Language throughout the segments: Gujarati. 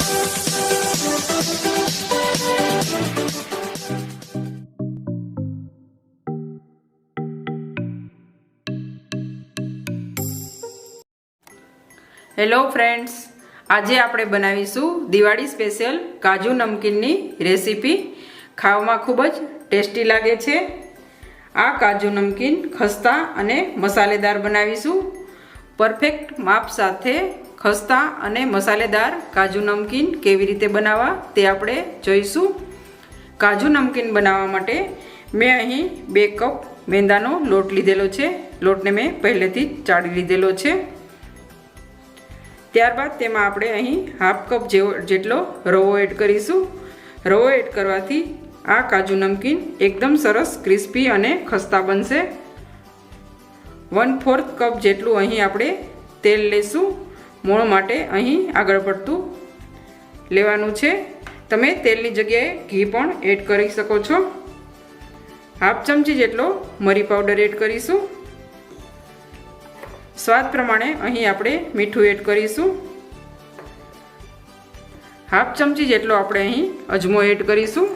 હેલો ફ્રેન્ડ્સ, આજે આપણે બનાવીશું દિવાળી સ્પેશિયલ કાજુ નમકીનની રેસીપી। ખાવામાં ખૂબ જ ટેસ્ટી લાગે છે। આ કાજુ નમકીન ખસ્તા અને મસાલેદાર બનાવીશું। પરફેક્ટ માપ સાથે ખસ્તા અને મસાલેદાર કાજુ નમકીન કેવી રીતે બનાવવા તે આપણે જોઈશું। કાજુ નમકીન બનાવવા માટે મેં અહીં 2 કપ મેંદાનો લોટ લીધેલો છે। લોટને મેં પહેલેથી જ ચાળી લીધેલો છે। ત્યારબાદ તેમાં આપણે અહીં હાફ કપ જેટલો રવો એડ કરીશું। રવો એડ કરવાથી આ કાજુ નમકીન એકદમ સરસ ક્રિસ્પી અને ખસ્તા બનશે। 1/4 કપ જેટલું અહીં આપણે તેલ લઈશું। મોણ માટે અહીં આગળ પડતું લેવાનું છે। તમે તેલની જગ્યાએ ઘી પણ એડ કરી શકો છો। હાફ ચમચી જેટલો મરી પાવડર એડ કરીશું। સ્વાદ પ્રમાણે અહીં આપણે મીઠું એડ કરીશું। હાફ ચમચી જેટલો આપણે અહીં અજમો એડ કરીશું।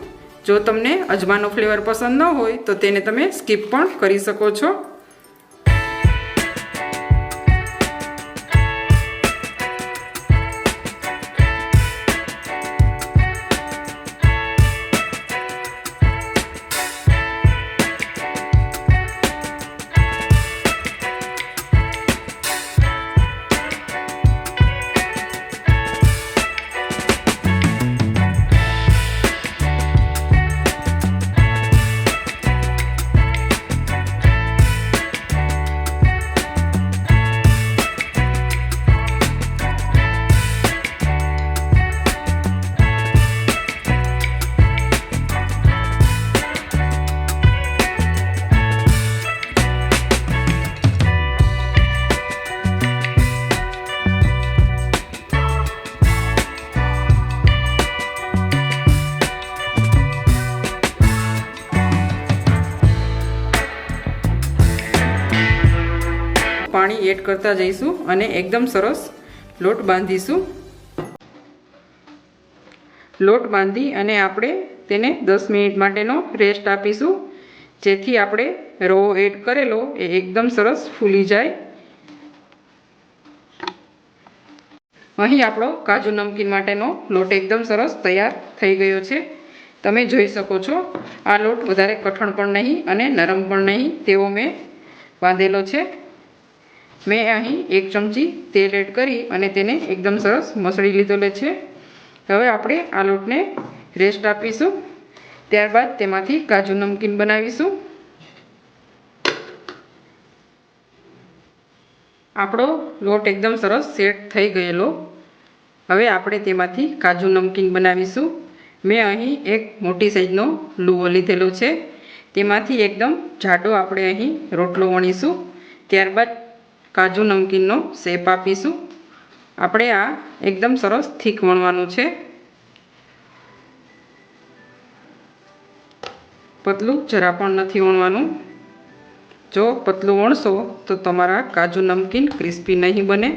જો તમને અજમાનો ફ્લેવર પસંદ ન હોય તો તેને તમે સ્કીપ પણ કરી શકો છો। પાણી એડ કરતા જઈશું અને એકદમ સરસ લોટ બાંધીશું। લોટ બાંધી અને આપણે તેને 10 મિનિટ માટેનો રેસ્ટ આપીશું, જેથી આપણે રવો એડ કરેલો એ એકદમ સરસ ફૂલી જાય। અહીં આપણો કાજુ નમકીન માટેનો લોટ એકદમ સરસ તૈયાર થઈ ગયો છે। તમે જોઈ શકો છો આ લોટ વધારે કઠણ પણ નહીં અને નરમ પણ નહીં તેવો મેં બાંધેલો છે। મેં અહીં 1 ચમચી તેલ એડ કરી અને તેને એકદમ સરસ મસળી લીધેલો છે। હવે આપણે આ લોટને રેસ્ટ આપીશું, ત્યારબાદ તેમાંથી કાજુ નમકીન બનાવીશું। આપણો લોટ એકદમ સરસ સેટ થઈ ગયેલો। હવે આપણે તેમાંથી કાજુ નમકીન બનાવીશું। મેં અહીં એક મોટી સાઈઝનો લુવો લીધેલો છે, તેમાંથી એકદમ જાડો આપણે અહીં રોટલો વણીશું। ત્યારબાદ કાજુ નમકીનનો શેપ આપીશું। આપણે આ એકદમ સરસ થીક વણવાનું છે, પતલું જરા પણ નથી વણવાનું। જો પતલું વણશો તો તમારા કાજુ નમકીન ક્રિસ્પી નહીં બને।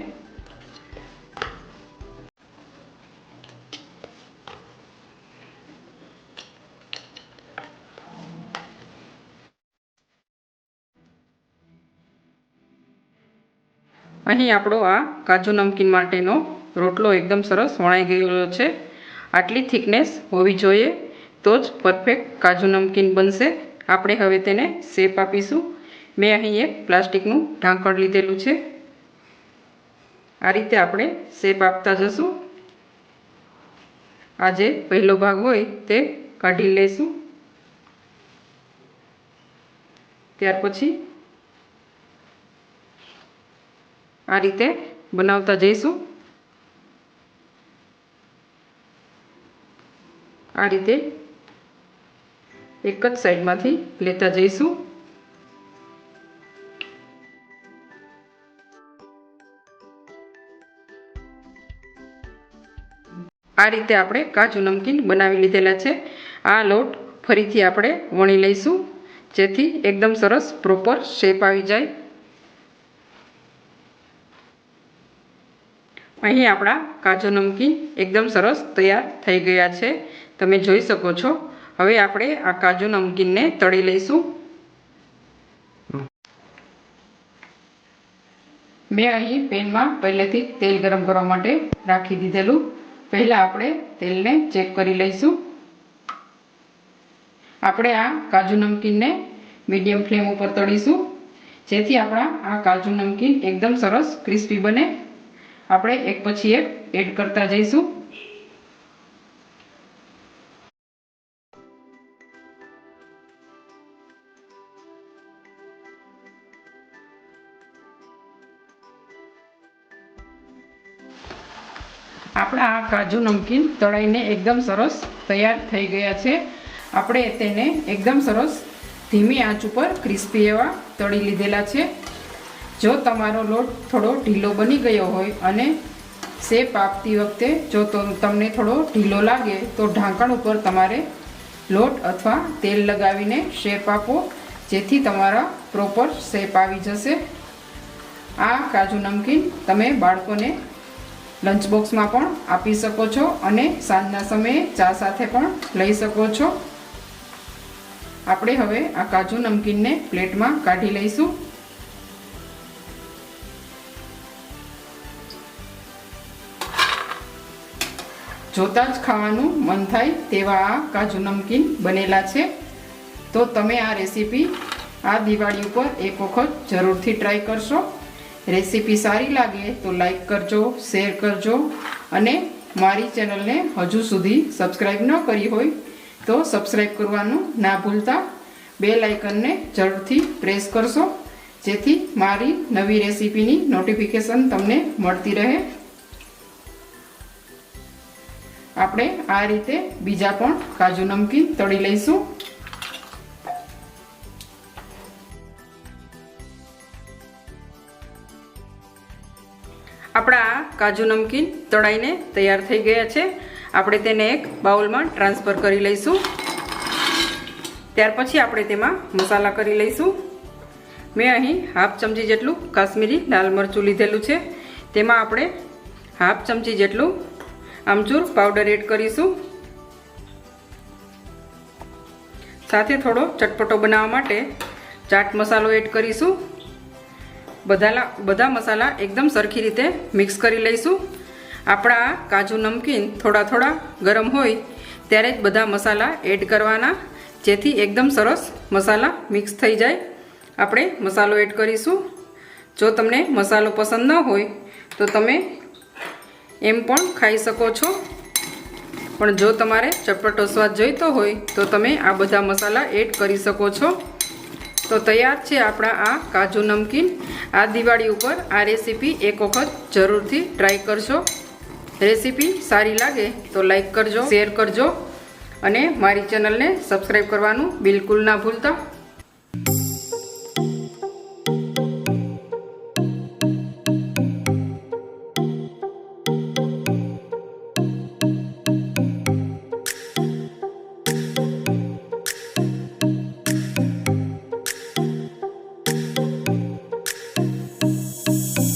અહીં આપણો આ કાજુ નમકીન માટેનો રોટલો એકદમ સરસ વણાઈ ગયેલો છે। આટલી થિકનેસ હોવી જોઈએ તો જ પરફેક્ટ કાજુ નમકીન બનશે। આપણે હવે તેને શેપ આપીશું। મેં અહીં એક પ્લાસ્ટિકનું ઢાંકણ લીધેલું છે, આ રીતે આપણે શેપ આપતા જશું। આ જે પહેલો ભાગ હોય તે કાઢી લઈશું, ત્યાર પછી આ રીતે બનાવતા જઈશું। આ રીતે એક જ સાઈડમાંથી લેતા જઈશું। આ રીતે આપણે કાજુ નમકીન બનાવી લીધેલા છે। આ લોટ ફરીથી આપણે વણી લઈશું, જેથી એકદમ સરસ પ્રોપર શેપ આવી જાય। અહીં આપણા કાજુ નમકીન એકદમ સરસ તૈયાર થઈ ગયા છે, તમે જોઈ શકો છો। હવે આપણે આ કાજુ નમકીનને તળી લઈશું। મેં અહીં પેનમાં પહેલેથી તેલ ગરમ કરવા માટે રાખી દીધેલું। પહેલાં આપણે તેલને ચેક કરી લઈશું। આપણે આ કાજુ નમકીનને મીડિયમ ફ્લેમ ઉપર તળીશું, જેથી આપણા આ કાજુ નમકીન એકદમ સરસ ક્રિસ્પી બને। આપણે એક પછી એક એડ કરતા જઈશું। આપણા આ કાજુ નમકીન તળાઈને એકદમ સરસ તૈયાર થઈ ગયા છે। આપણે તેને એકદમ સરસ ધીમી આંચ ઉપર ક્રિસ્પી એવા તળી લીધેલા છે। જો તમારો લોટ થોડો ઢીલો બની ગયો હોય અને શેપ આપતી વખતે જો તમને થોડો ઢીલો લાગે તો ઢાંકણ ઉપર તમારે લોટ અથવા તેલ લગાવીને શેપ આપો, જેથી તમારા પ્રોપર શેપ આવી જશે। આ કાજુ નમકીન તમે બાળકોને લંચ બોક્સમાં પણ આપી શકો છો અને સાંજના સમયે ચા સાથે પણ લઈ શકો છો। આપણે હવે આ કાજુ નમકીનને પ્લેટમાં કાઢી લઈશું। જોતાં જ ખાવાનું મન થાય તેવા આ કાજુ નમકીન બનેલા છે। તો તમે આ રેસીપી આ દિવાળી ઉપર એક વખત જરૂરથી ટ્રાય કરશો। રેસીપી સારી લાગે તો લાઈક કરજો, શેર કરજો અને મારી ચેનલને હજુ સુધી સબસ્ક્રાઈબ ન કરી હોય તો સબસ્ક્રાઈબ કરવાનું ના ભૂલતા। બેલ આઇકનને જરૂરથી પ્રેસ કરશો, જેથી મારી નવી રેસીપીની નોટિફિકેશન તમને મળતી રહે। આપણે આ રીતે બીજા પણ કાજુ નમકીન તળી લઈશું। આપણા આ કાજુ નમકીન તળાઈને તૈયાર થઈ ગયા છે। આપણે તેને એક બાઉલમાં ટ્રાન્સફર કરી લઈશું। ત્યાર પછી આપણે તેમાં મસાલા કરી લઈશું। મેં અહીં હાફ ચમચી જેટલું કાશ્મીરી લાલ મરચું લીધેલું છે, તેમાં આપણે હાફ ચમચી જેટલું આમચૂર પાવડર એડ કરીશું। સાથે થોડો ચટપટો બનાવવા માટે ચાટ મસાલો એડ કરીશું। બધા મસાલા એકદમ સરખી રીતે મિક્સ કરી લઈશું। આપણા આ કાજુ નમકીન થોડા થોડા ગરમ હોય ત્યારે જ બધા મસાલા એડ કરવાના, જેથી એકદમ સરસ મસાલા મિક્સ થઈ જાય। આપણે મસાલો એડ કરીશું। જો તમને મસાલો પસંદ ન હોય તો તમે એમ પણ ખાઈ શકો છો, પણ જો તમારે ચટપટો સ્વાદ જોઈતો હોય તો તમે આ બધા મસાલા એડ કરી શકો છો। તો તૈયાર છે આપણા આ કાજુ નમકીન। આ દિવાળી ઉપર આ રેસીપી એક વખત જરૂરથી ટ્રાય કરજો। રેસીપી સારી લાગે તો લાઈક કરજો, શેર કરજો અને મારી ચેનલને સબસ્ક્રાઈબ કરવાનું બિલકુલ ના ભૂલતા।